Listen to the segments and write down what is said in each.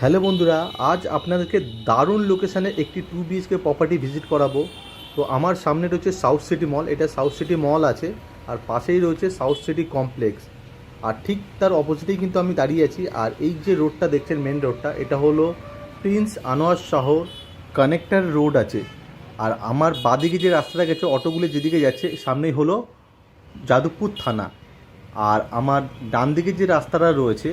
Hello বন্ধুরা, আজ আপনাদেরকে দারুণ লোকেশানে একটি 2 BHK প্রপার্টি ভিজিট করাবো। তো আমার সামনে রয়েছে সাউথ সিটি মল, এটা সাউথ সিটি মল আছে, আর পাশেই রয়েছে সাউথ সিটি কমপ্লেক্স। আর ঠিক তার অপোজিটেই কিন্তু আমি দাঁড়িয়ে আছি। আর এই যে রোডটা দেখছেন, মেন রোডটা, এটা হলো Prince Anwar Shah connector road আছে। আর আমার বাদিকে যে রাস্তাটা গেছে, অটোগুলো যেদিকে যাচ্ছে, সামনেই হলো যাদবপুর থানা। আর আমার ডান দিকে যে রাস্তাটা রয়েছে,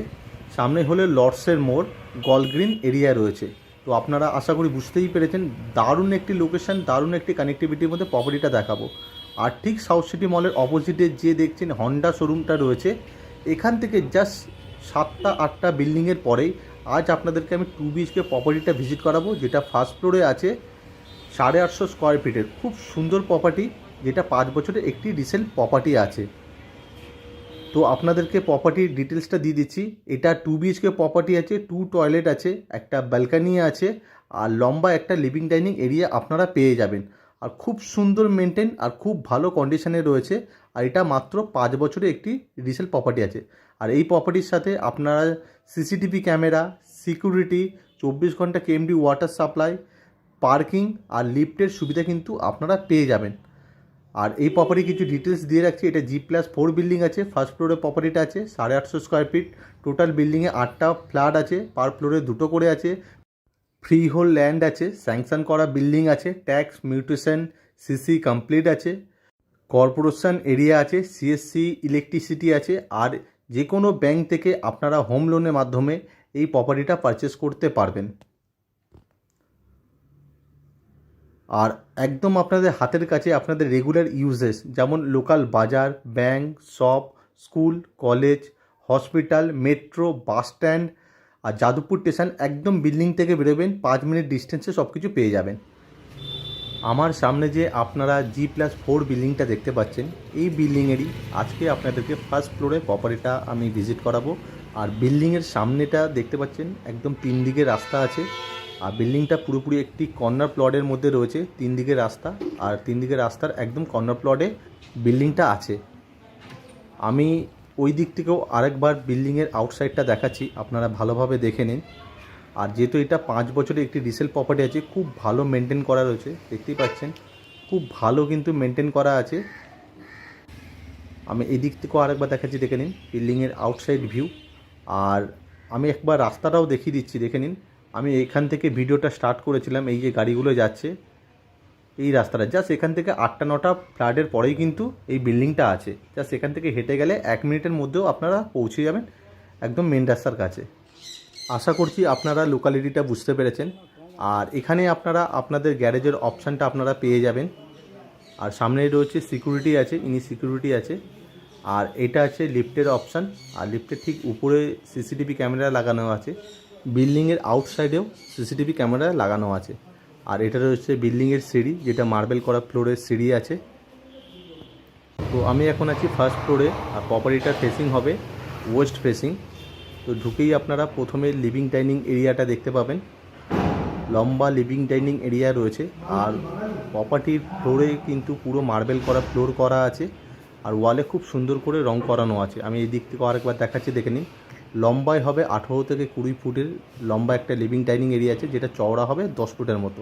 সামনে হলে লর্ডসের মোড়, গলগ্রিন এরিয়া রয়েছে। তো আপনারা আশা করি বুঝতেই পেরেছেন, দারুণ একটি লোকেশন, দারুণ একটি কানেক্টিভিটির মধ্যে প্রপার্টিটা দেখাবো। আর ঠিক সাউথ সিটি মলের অপোজিটে যে দেখছেন হন্ডা শোরুমটা রয়েছে, এখান থেকে জাস্ট 7-8টা বিল্ডিংয়ের পরেই আজ আপনাদেরকে আমি 2 BHK প্রপার্টিটা ভিজিট করাবো, যেটা ফার্স্ট ফ্লোরে আছে 850 স্কোয়ার ফিটের খুব সুন্দর প্রপার্টি, যেটা 5 বছরের একটি রিসেল প্রপার্টি আছে। তো আপনাদেরকে প্রপার্টির ডিটেলসটা দিয়ে দিচ্ছি। এটা 2 BHK প্রপার্টি আছে, 2 টয়লেট আছে, একটা ব্যালকানি আছে, আর লম্বা একটা লিভিং ডাইনিং এরিয়া আপনারা পেয়ে যাবেন। আর খুব সুন্দর মেনটেন আর খুব ভালো কন্ডিশনে রয়েছে। আর এটা মাত্র 5 বছরে একটি রিসেল প্রপার্টি আছে। আর এই প্রপার্টির সাথে আপনারা সিসিটিভি ক্যামেরা, সিকিউরিটি, 24 ঘন্টা কেএমডি ওয়াটার সাপ্লাই, পার্কিং আর লিফটের সুবিধা কিন্তু আপনারা পেয়ে যাবেন। আর এই প্রপার্টি কিছু ডিটেলস দিয়ে রাখছি। এটা G+4 বিল্ডিং আছে, ফার্স্ট ফ্লোরে প্রপার্টিটা আছে, 850 স্কোয়ার ফিট। টোটাল বিল্ডিংয়ে 8টা ফ্ল্যাট আছে, পার ফ্লোরে 2টো করে আছে। ফ্রি হোল ল্যান্ড আছে, স্যাংশন করা বিল্ডিং আছে, ট্যাক্স মিউটেশন সিসি কমপ্লিট আছে, কর্পোরেশন এরিয়া আছে, সিএসসি ইলেকট্রিসিটি আছে। আর যে কোনো ব্যাংক থেকে আপনারা হোম লোনের মাধ্যমে এই প্রপার্টিটা পারচেস করতে পারবেন। আর একদম আপনাদের হাতের কাছে আপনাদের রেগুলার ইউজেস, যেমন লোকাল বাজার, bank, shop, school, college, hospital, metro, bus stand আর যাদবপুর স্টেশন, একদম বিল্ডিং থেকে বেরোবেন 5 মিনিট ডিস্টেন্সে সব কিছু পেয়ে যাবেন। আমার সামনে যে আপনারা G+4 বিল্ডিংটা দেখতে পাচ্ছেন, এই বিল্ডিংয়েরই আজকে আপনাদেরকে ফার্স্ট ফ্লোরে প্রপার্টিটা আমি ভিজিট করাবো। আর বিল্ডিংয়ের সামনেটা দেখতে পাচ্ছেন, একদম 3 দিকে রাস্তা আছে। আর বিল্ডিংটা পুরোপুরি একটি কর্নার প্লটের মধ্যে রয়েছে, 3 দিকে রাস্তা। আর 3 দিকে রাস্তার একদম কর্নার প্লটে বিল্ডিংটা আছে। আমি ওই দিক থেকেও আরেকবার বিল্ডিংয়ের আউটসাইডটা দেখাচ্ছি, আপনারা ভালোভাবে দেখে নিন। আর যেহেতু এটা 5 বছরের একটি রিসেল প্রপার্টি আছে, খুব ভালো মেনটেন করা রয়েছে, দেখতেই পাচ্ছেন খুব ভালো কিন্তু মেনটেন করা আছে। আমি এই দিক থেকেও আরেকবার দেখাচ্ছি, দেখে নিন বিল্ডিংয়ের আউটসাইড ভিউ। আর আমি একবার রাস্তাটাও দেখিয়ে দিচ্ছি, দেখে নিন। আমি এখান থেকে ভিডিওটা স্টার্ট করেছিলাম, এই যে গাড়িগুলো যাচ্ছে এই রাস্তাটা, জাস্ট এখান থেকে 8টা-9টা ফ্ল্যাটের পরেই কিন্তু এই বিল্ডিংটা আছে। জাস্ট এখান থেকে হেঁটে গেলে 1 মিনিটের মধ্যেও আপনারা পৌঁছে যাবেন একদম মেন রাস্তার কাছে। আশা করছি আপনারা লোকালিটিটা বুঝতে পেরেছেন। আর এখানে আপনারা আপনাদের গ্যারেজের অপশানটা আপনারা পেয়ে যাবেন। আর সামনেই রয়েছে সিকিউরিটি আছে, ইনি সিকিউরিটি আছে। আর এটা আছে লিফটের অপশান। আর লিফটের ঠিক উপরে সিসিটিভি ক্যামেরা লাগানো আছে, বিল্ডিংয়ের আউটসাইডেও সিসিটিভি ক্যামেরা লাগানো আছে। আর এটা রয়েছে বিল্ডিংয়ের সিঁড়ি, যেটা মার্বেল করা ফ্লোরের সিঁড়ি আছে। তো আমি এখন আছি ফার্স্ট ফ্লোরে। আর প্রপার্টিটা ফেসিং হবে ওয়েস্ট ফেসিং। তো ঢুকেই আপনারা প্রথমে লিভিং ডাইনিং এরিয়াটা দেখতে পাবেন, লম্বা লিভিং ডাইনিং এরিয়া রয়েছে। আর প্রপার্টির ফ্লোরে কিন্তু পুরো মার্বেল করা ফ্লোর করা আছে। আর ওয়ালে খুব সুন্দর করে রং করানো আছে। আমি এই দিক থেকে আরেকবার দেখাচ্ছি, দেখে নিন। লম্বায় হবে 18 থেকে 20 ফুটের লম্বা একটা লিভিং ডাইনিং এরিয়া আছে, যেটা চওড়া হবে 10 ফুটের মতো।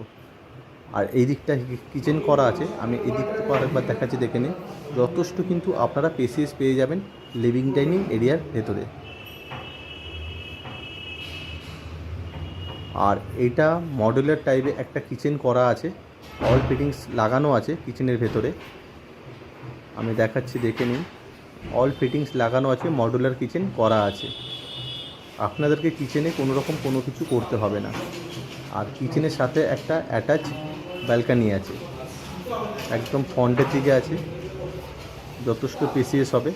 আর এই দিকটা কিচেন করা আছে, আমি এই দিক থেকে আরেকবার দেখাচ্ছি, দেখে নিন। যথেষ্ট কিন্তু আপনারা স্পেস পেয়ে যাবেন লিভিং ডাইনিং এরিয়ার ভেতরে। আর এটা মডেলের টাইপে একটা কিচেন করা আছে, অল ফিটিংস লাগানো আছে কিচেনের ভেতরে। আমি দেখাচ্ছি, দেখে নিন। অল ফিটিংস লাগানো আছে, মডুলার কিচেন করা আছে। আপনাদেরকে কিচেনে কোনো রকম কোনো কিছু করতে হবে না। আর কিচেনের সাথে একটা অ্যাটাচ ব্যালকানি আছে, একদম ফ্রন্টের দিকে আছে, যথেষ্ট স্পেসিয়াস হবে।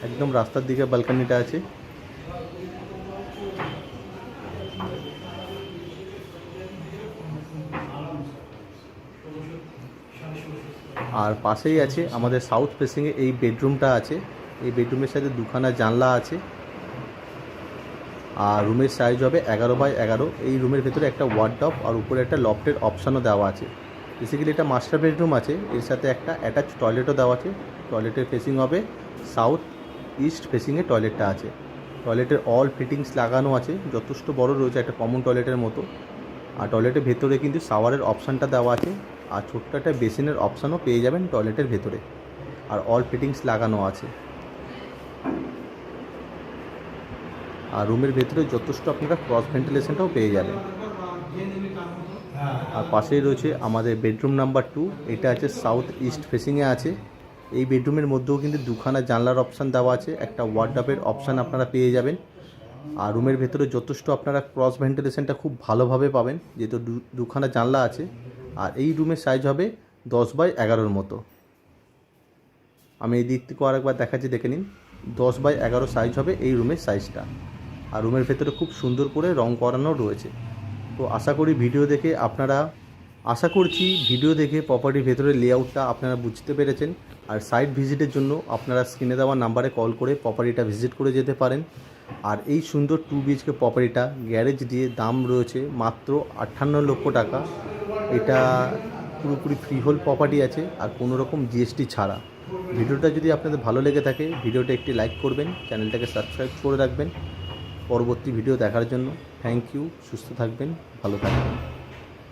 একদম রাস্তার দিকে ব্যালকানিটা আছে। আর পাশেই আছে আমাদের সাউথ ফেসিংয়ে এই বেডরুমটা আছে। এই বেডরুমের সাথে 2খানা জানলা আছে। আর রুমের সাইজ হবে 11x11। এই রুমের ভেতরে একটা ওয়ার্ডরোব আর উপরে একটা লফটের অপশানও দেওয়া আছে। বেসিক্যালি এটা মাস্টার বেডরুম আছে, এর সাথে একটা অ্যাটাচ টয়লেটও দেওয়া আছে। টয়লেটের ফেসিং হবে সাউথ ইস্ট ফেসিংয়ে টয়লেটটা আছে। টয়লেটের অল ফিটিংস লাগানো আছে, যথেষ্ট বড় রয়েছে, একটা কমন টয়লেটের মতো। আর টয়লেটের ভেতরে কিন্তু শাওয়ারের অপশানটা দেওয়া আছে, আর ছোট্ট একটা বেসিনের অপশানও পেয়ে যাবেন টয়লেটের ভেতরে, আর অল ফিটিংস লাগানো আছে। আর রুমের ভেতরে যথেষ্ট আপনারা ক্রস ভেন্টিলেশনটাও পেয়ে যাবেন। আর পাশেই রয়েছে আমাদের বেডরুম নাম্বার 2, এটা আছে সাউথ ইস্ট ফেসিংয়ে আছে। এই বেডরুমের মধ্যেও কিন্তু দুখানা জানলার অপশান দেওয়া আছে, একটা ওয়ার্ডরোবের অপশান আপনারা পেয়ে যাবেন। আর রুমের ভেতরে যথেষ্ট আপনারা ক্রস ভেন্টিলেশনটা খুব ভালোভাবে পাবেন, যেহেতু দুখানা জানলা আছে। আর এই রুমের সাইজ হবে 10x11 মতো। আমি এই দিক থেকে আরেকবার দেখাচ্ছি, দেখে নিন। 10x11 সাইজ হবে এই রুমের সাইজটা। আর রুমের ভেতরে খুব সুন্দর করে রং করানো রয়েছে। তো আশা করছি ভিডিও দেখে প্রপার্টির ভেতরের লেআউটটা আপনারা বুঝতে পেরেছেন। আর সাইট ভিজিটের জন্য আপনারা স্ক্রিনে দেওয়া নাম্বারে কল করে প্রপার্টিটা ভিজিট করে যেতে পারেন। আর এই সুন্দর 2 BHK প্রপার্টিটা গ্যারেজ দিয়ে দাম রয়েছে মাত্র 58 লক্ষ টাকা। এটা পুরোপুরি ফ্রিহোল্ড প্রপার্টি আছে, আর কোনো রকম GST ছাড়া। ভিডিওটা যদি আপনাদের ভালো লেগে থাকে, ভিডিওটা একটি লাইক করবেন, চ্যানেলটাকে সাবস্ক্রাইব করে রাখবেন পরবর্তী ভিডিও দেখার জন্য। Thank you. সুস্থ থাকবেন, ভালো থাকবেন।